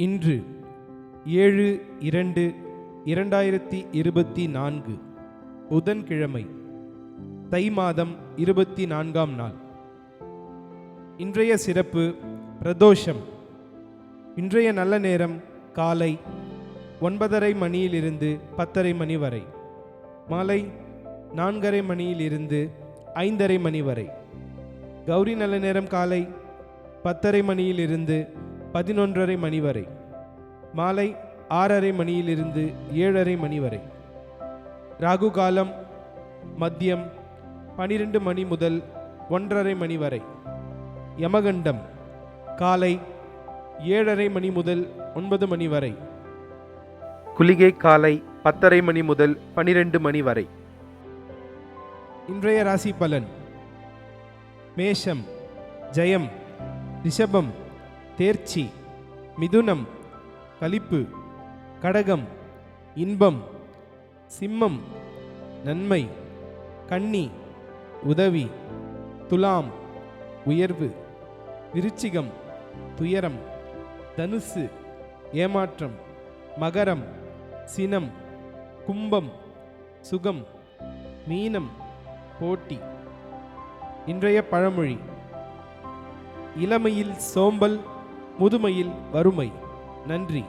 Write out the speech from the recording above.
இன்று 7/2/2024 புதன்கிழமை, தை மாதம் 24ஆம் நாள். இன்றைய சிறப்பு பிரதோஷம். இன்றைய நல்ல நேரம் காலை 9:30 மணியிலிருந்து 10:30 மணி வரை, மாலை 4:30 மணியிலிருந்து 5:30 மணி வரை. கௌரி நல்ல நேரம் காலை 10:30 மணியிலிருந்து 11:30 மணி வரை, மாலை 6:30 மணியிலிருந்து 7:30 மணி வரை. ராகு காலம் மதியம் 12 மணி முதல் 1:30 மணி வரை. யமகண்டம் காலை 7:30 மணி முதல் 9 மணி வரை. குளிகை காலை 10:30 மணி முதல் 12 மணி வரை. இன்றைய ராசி பலன்: மேஷம் ஜெயம், ரிஷபம் தேர்ச்சி, மிதுனம் களிப்பு, கடகம் இன்பம், சிம்மம் நன்மை, கன்னி உதவி, துலாம் உயர்வு, விருச்சிகம் துயரம், தனுசு ஏமாற்றம், மகரம் சினம், கும்பம் சுகம், மீனம் போட்டி. இன்றைய பழமொழி: இளமையில் சோம்பல், முதுமையில் வறுமை. நன்றி.